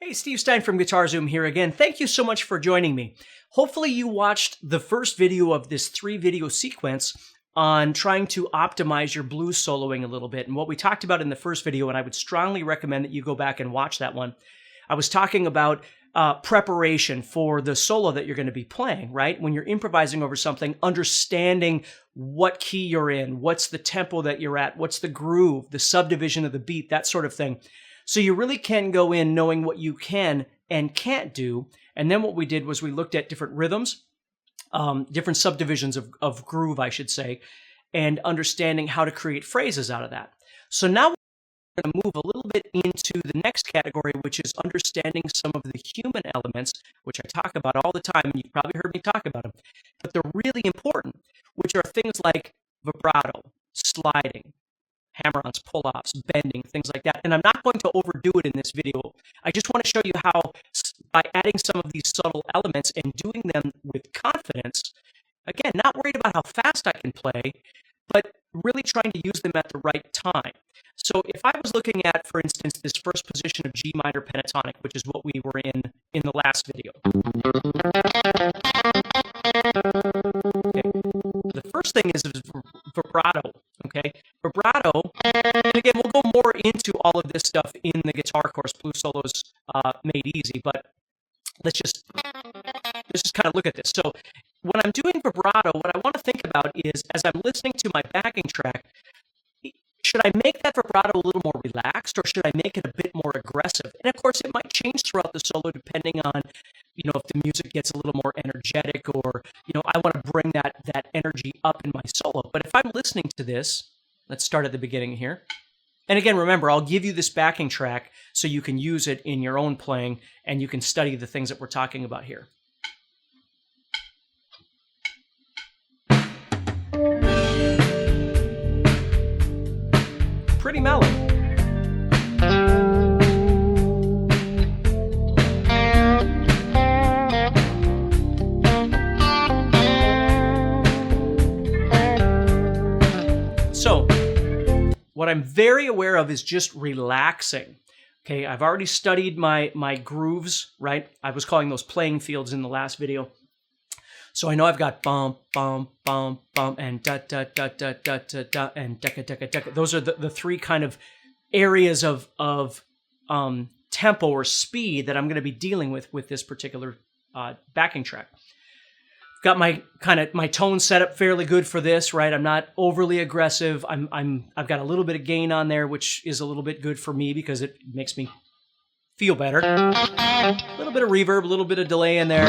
Hey, Steve Stine from Guitar Zoom here again. Thank you so much for joining me. Hopefully you watched the first video of this 3-video sequence on trying to optimize your blues soloing a little bit. And what we talked about in the first video, and I would strongly recommend that you go back and watch that one, I was talking about preparation for the solo that you're going to be playing, right? When you're improvising over something, understanding what key you're in, what's the tempo that you're at, what's the groove, the subdivision of the beat, that sort of thing. So you really can go in knowing what you can and can't do. And then what we did was we looked at different rhythms, different subdivisions of groove, I should say, and understanding how to create phrases out of that. So now we're going to move a little bit into the next category, which is understanding some of the human elements, which I talk about all the time, and you've probably heard me talk about them, but they're really important, which are things like vibrato, sliding, hammer-ons, pull-offs, bending, things like that. And I'm not going to overdo it in this video. I just want to show you how, by adding some of these subtle elements and doing them with confidence, again, not worried about how fast I can play, but really trying to use them at the right time. So if I was looking at, for instance, this first position of G minor pentatonic, which is what we were in the last video. Okay. The first thing is vibrato, okay? Vibrato, and again, we'll go more into all of this stuff in the guitar course, Blues Solos Made Easy, but let's just kind of look at this. So when I'm doing vibrato, what I want to think about is, as I'm listening to my backing track, should I make that vibrato a little more relaxed, or should I make it a bit more aggressive? And of course, it might change throughout the solo depending on, if the music gets a little more energetic, or, I want to bring that energy up in my solo. But if I'm listening to this, let's start at the beginning here. And again, remember, I'll give you this backing track so you can use it in your own playing and you can study the things that we're talking about here. Pretty mellow. So, what I'm very aware of is just relaxing. Okay, I've already studied my grooves, right? I was calling those playing fields in the last video. So I know I've got bump, bump, bump, bump, and da, da, da, da, da, da, da, and decca, decca, decca. Those are the three kind of areas of tempo or speed that I'm going to be dealing with this particular backing track. Got my tone set up fairly good for this, right? I'm not overly aggressive. I've got a little bit of gain on there, which is a little bit good for me because it makes me feel better. A little bit of reverb, a little bit of delay in there.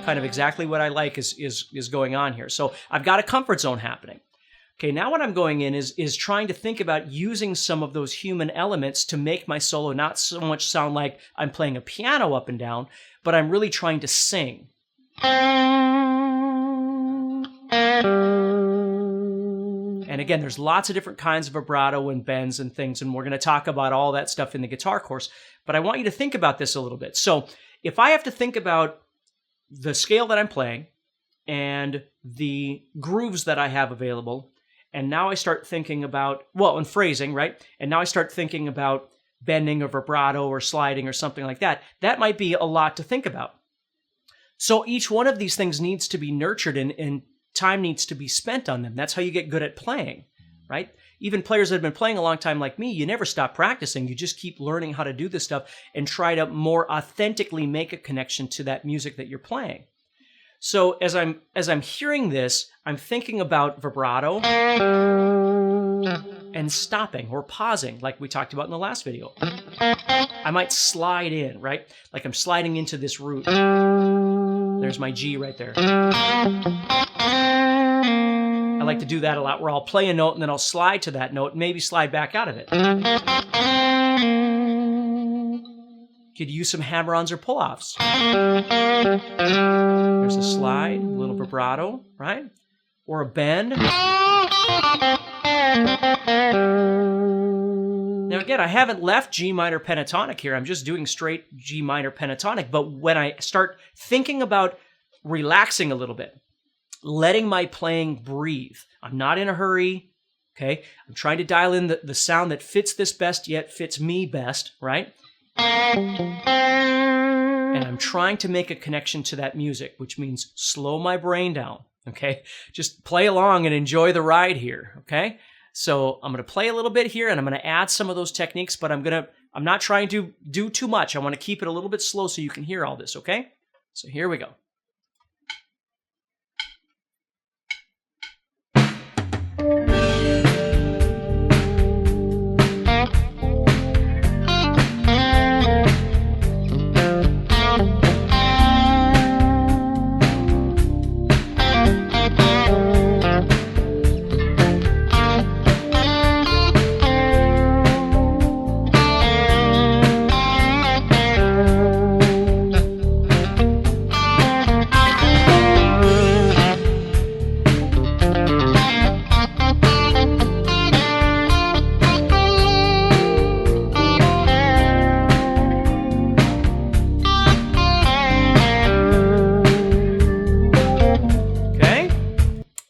Kind of exactly what I like is going on here. So I've got a comfort zone happening. Okay, now what I'm going in is trying to think about using some of those human elements to make my solo not so much sound like I'm playing a piano up and down, but I'm really trying to sing. And again, there's lots of different kinds of vibrato and bends and things, and we're going to talk about all that stuff in the guitar course, but I want you to think about this a little bit. So if I have to think about the scale that I'm playing and the grooves that I have available, and now I start thinking about, and phrasing, right? And now I start thinking about bending or vibrato or sliding or something like that, that might be a lot to think about. So each one of these things needs to be nurtured and time needs to be spent on them. That's how you get good at playing, right? Even players that have been playing a long time like me, you never stop practicing. You just keep learning how to do this stuff and try to more authentically make a connection to that music that you're playing. So as I'm hearing this, I'm thinking about vibrato and stopping or pausing, like we talked about in the last video. I might slide in, right? Like I'm sliding into this root. There's my G right there. I like to do that a lot, where I'll play a note and then I'll slide to that note and maybe slide back out of it. Could use some hammer-ons or pull-offs. There's a slide, a little vibrato, right? Or a bend. Now again, I haven't left G minor pentatonic here. I'm just doing straight G minor pentatonic. But when I start thinking about relaxing a little bit, letting my playing breathe, I'm not in a hurry, okay? I'm trying to dial in the sound that fits this best, yet fits me best, right? And I'm trying to make a connection to that music, which means slow my brain down, okay? Just play along and enjoy the ride here, okay? So I'm going to play a little bit here, and I'm going to add some of those techniques, but I'm not trying to do too much. I want to keep it a little bit slow so you can hear all this, okay? So here we go.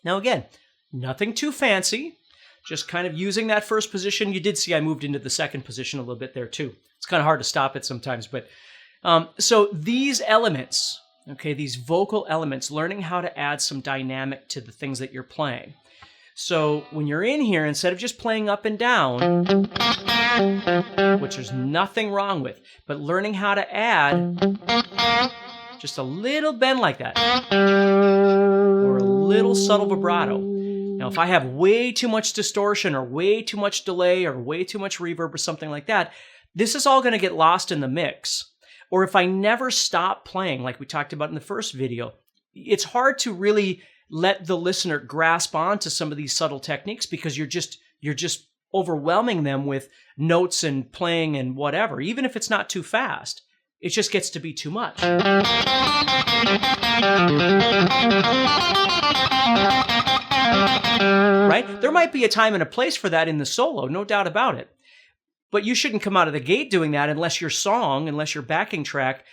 Now again, nothing too fancy, just kind of using that first position. You did see I moved into the second position a little bit there too. It's kind of hard to stop it sometimes, but so these elements, okay, these vocal elements, learning how to add some dynamic to the things that you're playing. So when you're in here, instead of just playing up and down, which there's nothing wrong with, but learning how to add just a little bend like that, or a little subtle vibrato. Now, if I have way too much distortion or way too much delay or way too much reverb or something like that, this is all going to get lost in the mix. Or if I never stop playing, like we talked about in the first video, it's hard to really let the listener grasp onto some of these subtle techniques because you're just overwhelming them with notes and playing and whatever, even if it's not too fast. It just gets to be too much. Right? There might be a time and a place for that in the solo, no doubt about it. But you shouldn't come out of the gate doing that unless your song, unless your backing track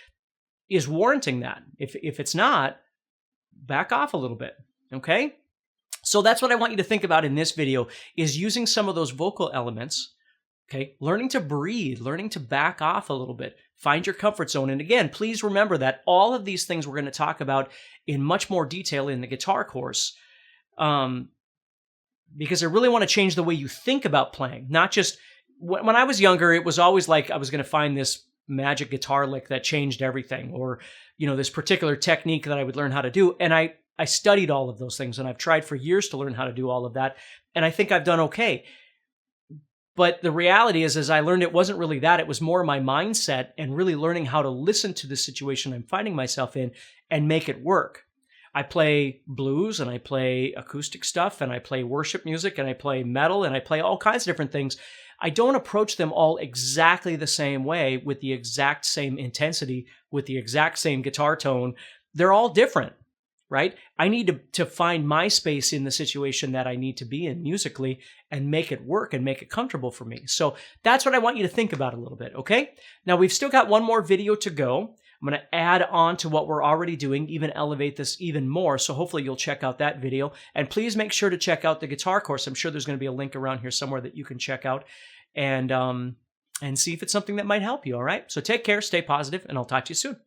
is warranting that. If it's not, back off a little bit, okay? So that's what I want you to think about in this video, is using some of those vocal elements, okay? Learning to breathe, learning to back off a little bit. Find your comfort zone. And again, please remember that all of these things we're going to talk about in much more detail in the guitar course, because I really want to change the way you think about playing. Not just, when I was younger, it was always like I was going to find this magic guitar lick that changed everything, or, you know, this particular technique that I would learn how to do. And I studied all of those things, and I've tried for years to learn how to do all of that. And I think I've done okay. But the reality is, as I learned, it wasn't really that. It was more my mindset and really learning how to listen to the situation I'm finding myself in and make it work. I play blues, and I play acoustic stuff, and I play worship music, and I play metal, and I play all kinds of different things. I don't approach them all exactly the same way, with the exact same intensity, with the exact same guitar tone. They're all different, right? I need to find my space in the situation that I need to be in musically and make it work and make it comfortable for me. So that's what I want you to think about a little bit, okay? Now, we've still got one more video to go. I'm going to add on to what we're already doing, even elevate this even more. So hopefully you'll check out that video. And please make sure to check out the guitar course. I'm sure there's going to be a link around here somewhere that you can check out and see if it's something that might help you, all right? So take care, stay positive, and I'll talk to you soon.